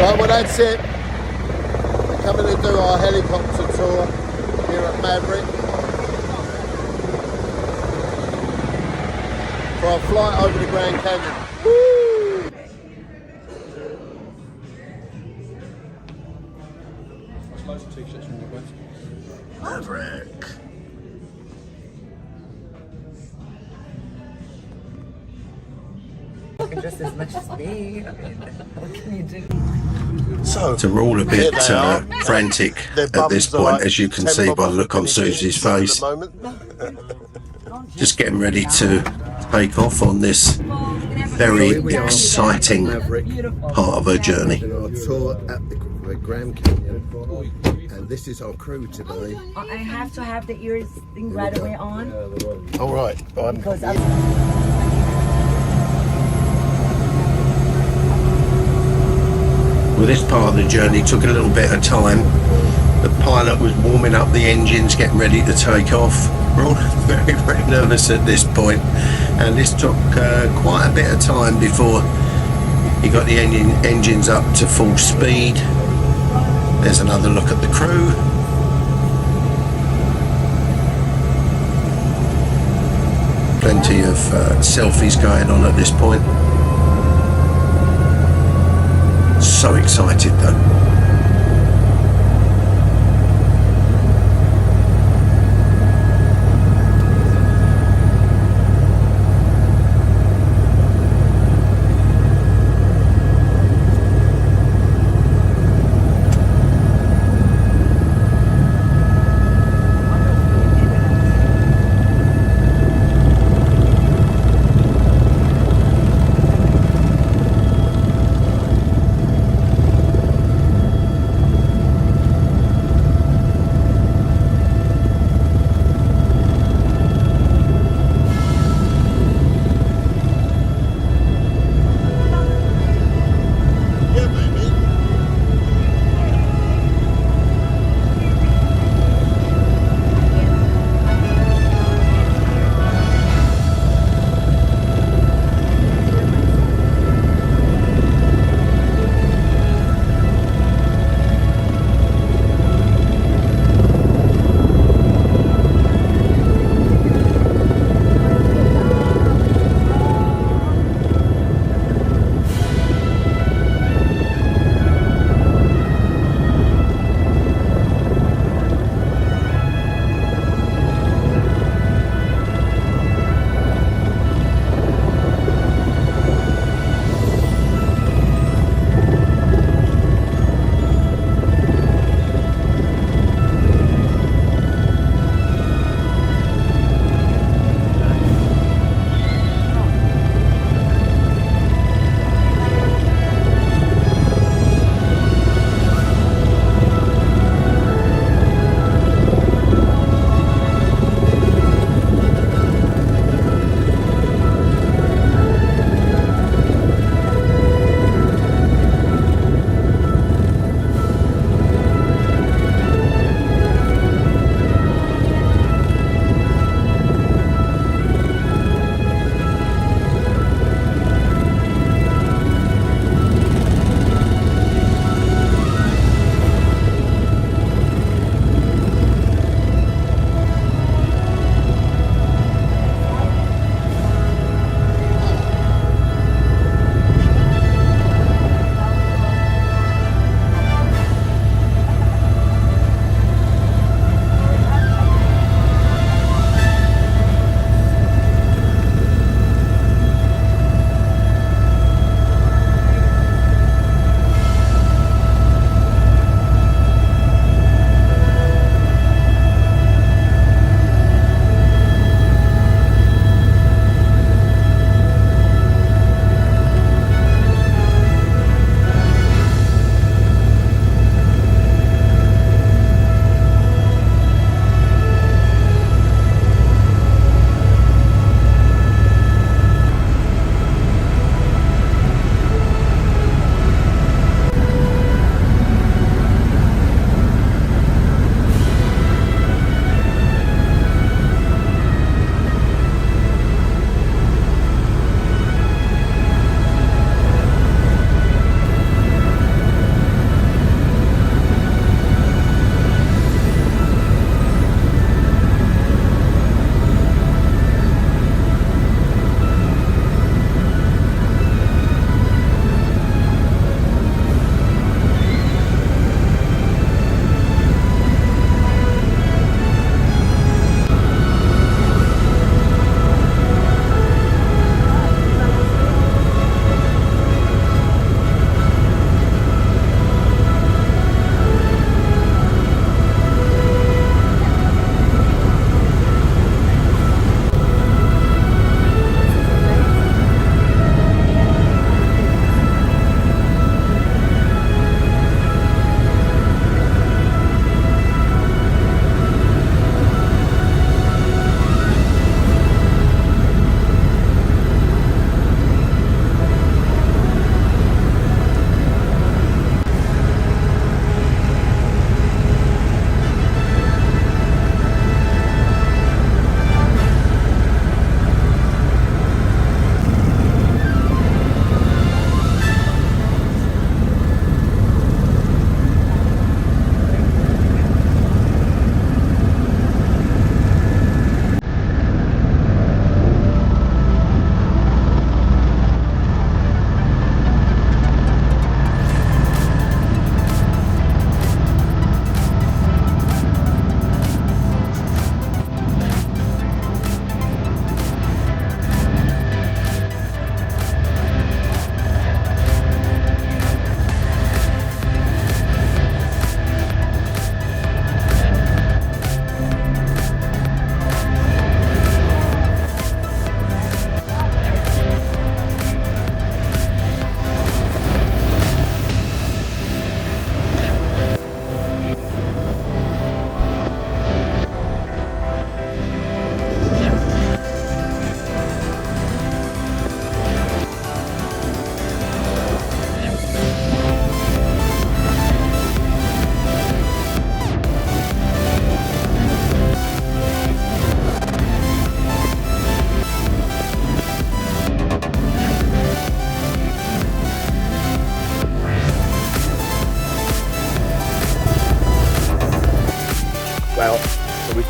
Right, well that's it. We're coming to do our helicopter tour here at Maverick. For our flight over the Grand Canyon. Woo! Maverick. Just as much as me. I mean, what can you do? So we're all a bit frantic at this point, as you can see by the look on Susie's face. Just getting ready to take off on this very exciting part of her journey. Our tour at the Grand Canyon, and this is our crew today. I have to have the ears thing right away on. All right. Because Well, this part of the journey took a little bit of time. The pilot was warming up the engines, getting ready to take off. We're all very, very nervous at this point, and this took quite a bit of time before he got the engines up to full speed. There's another look at the crew. Plenty of selfies going on at this point. So excited though.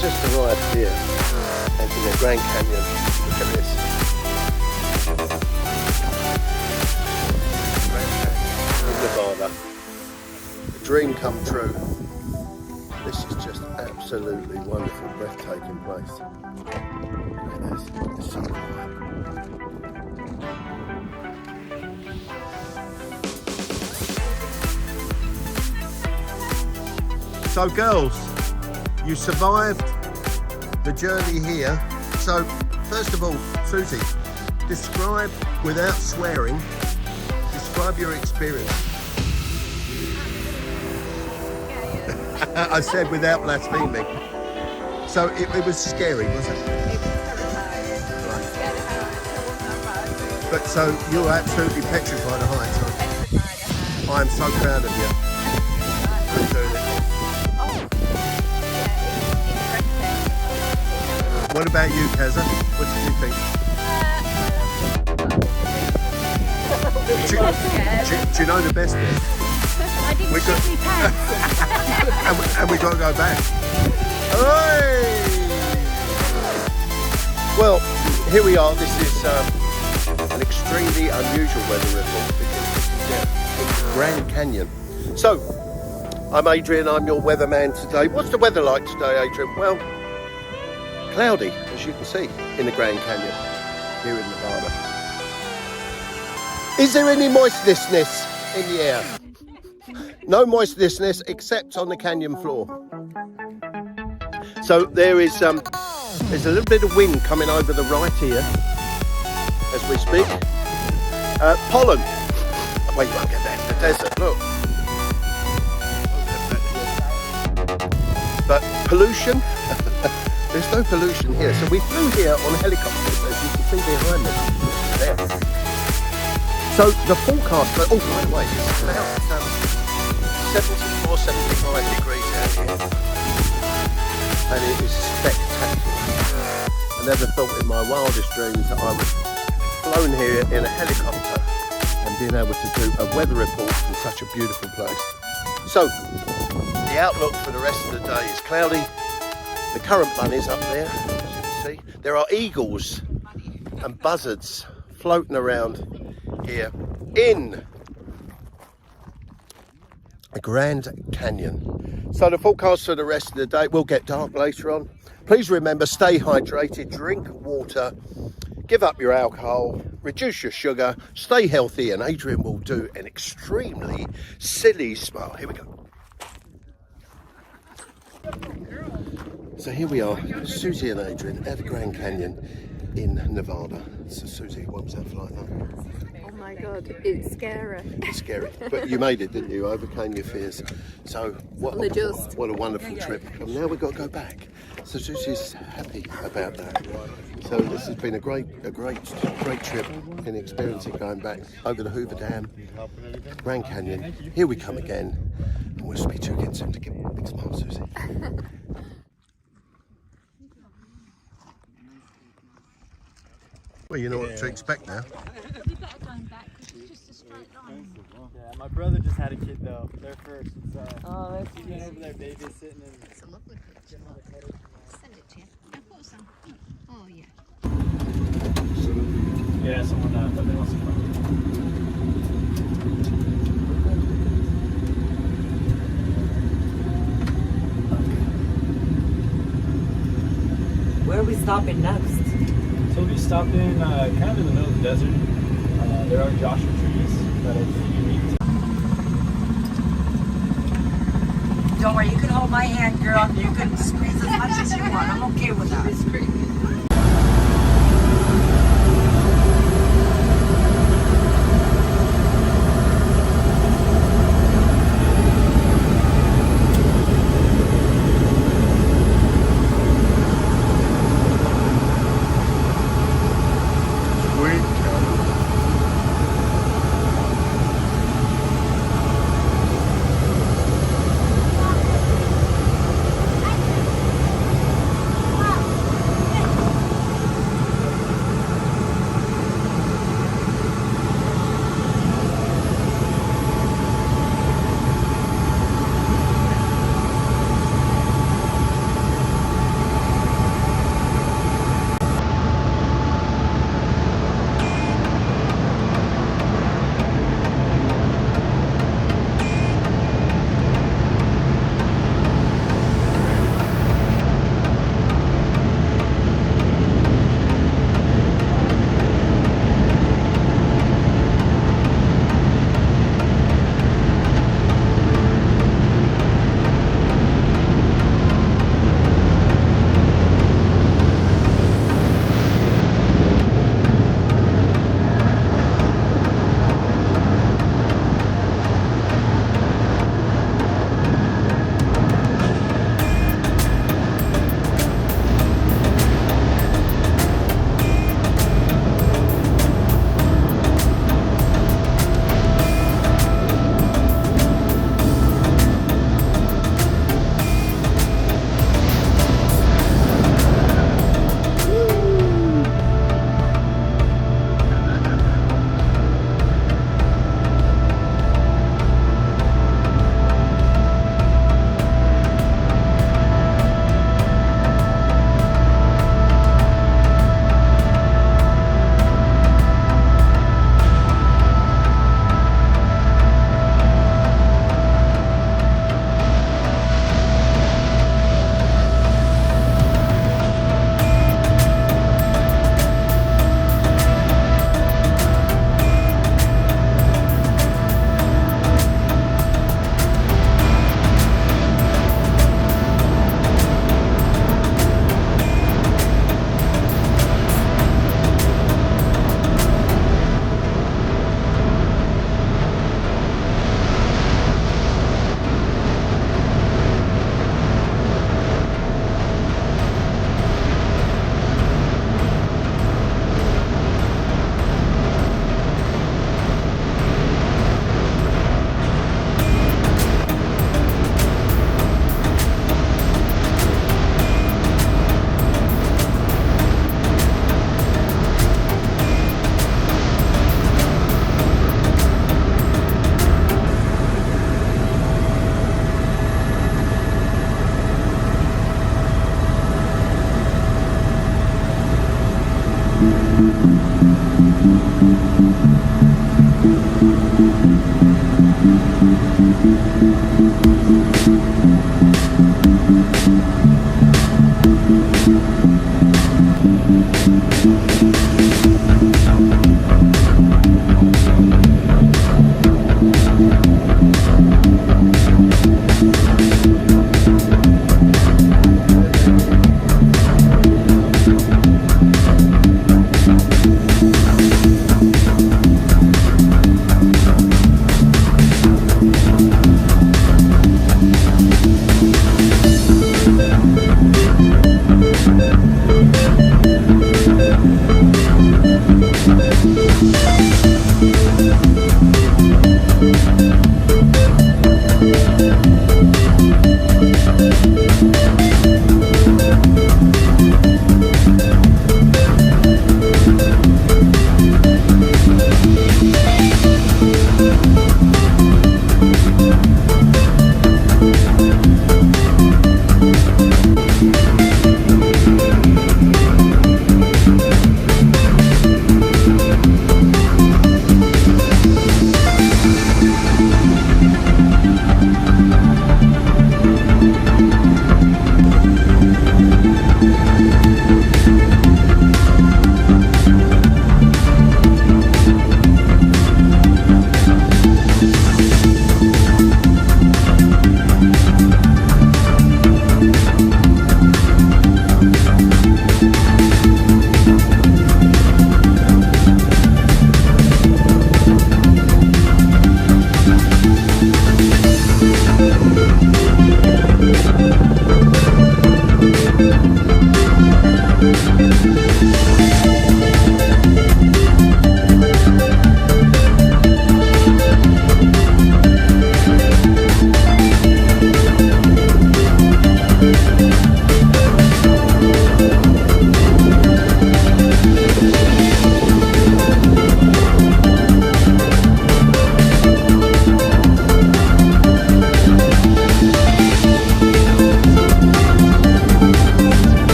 just arrived here and in the Grand Canyon. Look at this. Grand Canyon in Nevada. A dream come true. This is just absolutely wonderful, breathtaking place. Look at this. It's so quiet. So girls, you survived the journey here. So first of all, Susie, describe, without swearing, describe your experience. I said without blaspheming. So it was scary, wasn't it? It was terrifying. Right. But so you were absolutely petrified of heights, aren't you? I'm so proud of you. Good doing it. What about you, Kazza? What did you think? Do you know the best bit? I didn't shit me pants. and we got to go back. Hey! Well, here we are. This is an extremely unusual weather report because this is in Grand Canyon. So, I'm Adrian. I'm your weatherman today. What's the weather like today, Adrian? Well, cloudy, as you can see, in the Grand Canyon here in Nevada. Is there any moistness in the air? No moistness except on the canyon floor. So there's a little bit of wind coming over the right here as we speak. Pollen. Well, you won't get that in the desert, look. But pollution. There's no pollution here. So we flew here on helicopters, as you can see behind me. There. So the forecast, oh, by the way, it's about 74, 75 degrees out here. And it is spectacular. I never thought in my wildest dreams that I would have flown here in a helicopter and been able to do a weather report from such a beautiful place. So, the outlook for the rest of the day is cloudy. The current bunnies up there, as you can see. There are eagles and buzzards floating around here in a Grand Canyon. So the forecast for the rest of the day will get dark later on. Please remember, stay hydrated, drink water, give up your alcohol, reduce your sugar, stay healthy, and Adrian will do an extremely silly smile. Here we go. So here we are, Susie and Adrian at the Grand Canyon in Nevada. So Susie, what was that flight like? Oh my God, it's scary. It's scary, but you made it, didn't you? Overcame your fears. So what a wonderful trip. And now we've got to go back. So Susie's happy about that. So this has been a great trip in experiencing going back over the Hoover Dam, Grand Canyon. Here we come again, and we'll speak to you again soon. To give a big smile, Susie. Well, you know what to expect now. We better going back because it's just a straight line. Yeah, my brother just had a kid though. They're first. It's, Oh, that's he's been over there babysitting and It's a lovely picture. Send it to you. I've got some. Oh, yeah. yeah, someone that they wants to come. Where are we stopping next? So we stopped in kind of in the middle of the desert. There are Joshua trees that are pretty unique. Don't worry, you can hold my hand, girl. You can squeeze as much as you want. I'm okay with that.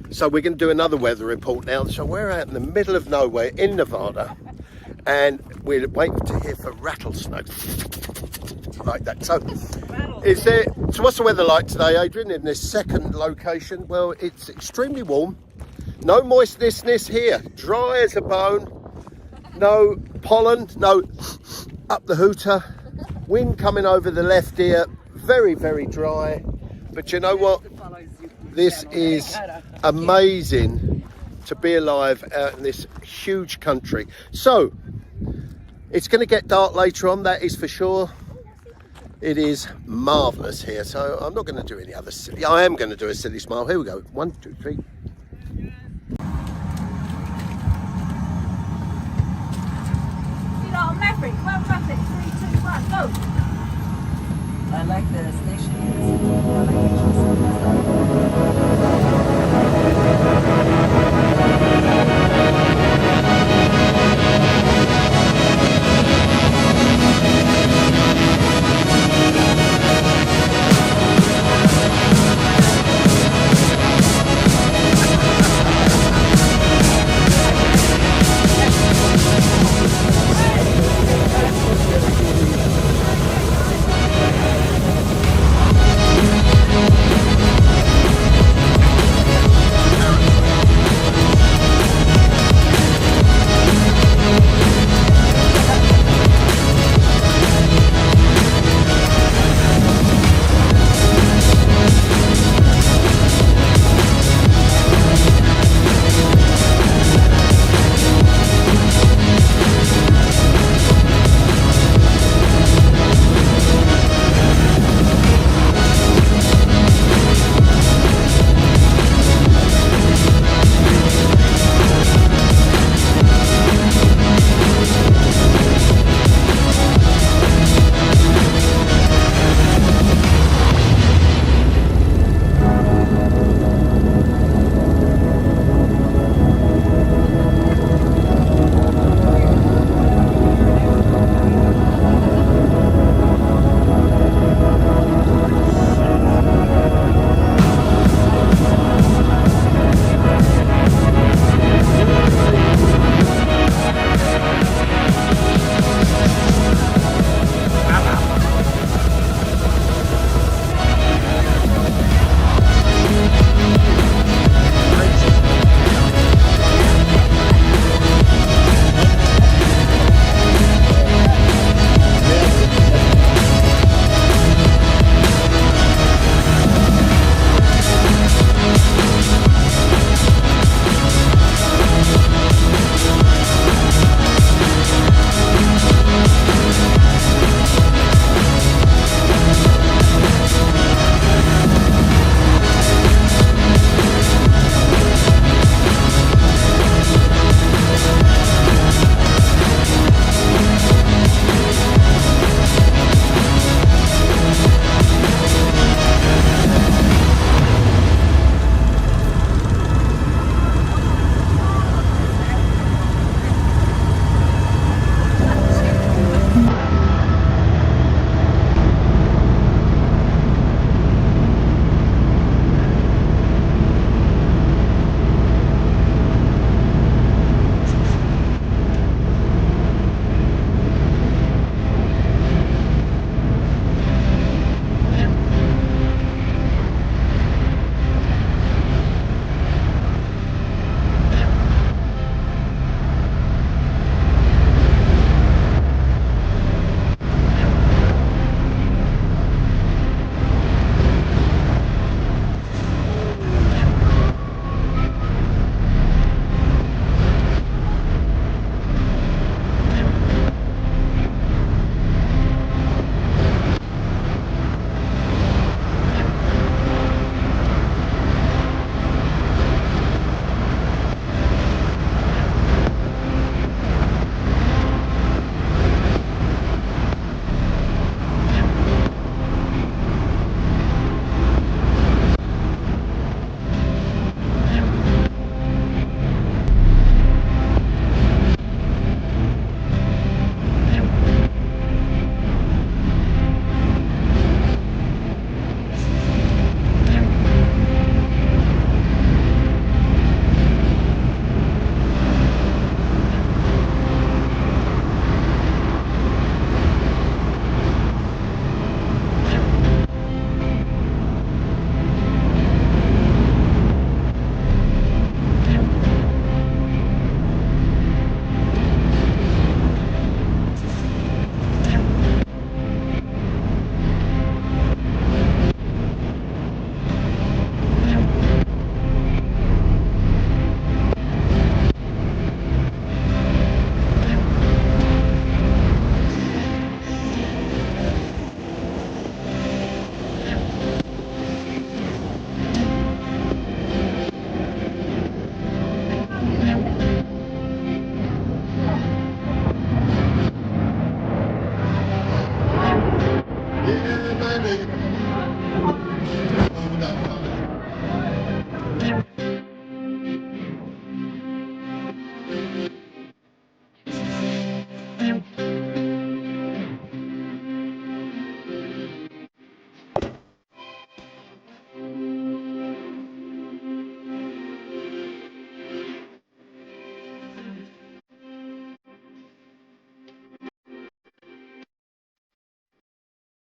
So we're going to do another weather report now. So we're out in the middle of nowhere in Nevada, and we're waiting to hear for rattlesnakes like that. So so what's the weather like today, Adrian, in this second location? Well, it's extremely warm, no moistness here, dry as a bone, no pollen, no up the hooter, wind coming over the left ear, very, very dry. But you know what? This is amazing to be alive out in this huge country. So it's going to get dark later on, that is for sure. It is marvellous here, so I'm not going to do any other silly. I am going to do a silly smile. Here we go. 1, 2, 3. You know, Maverick, well, traffic, 3, 2, 1, go. I like the station.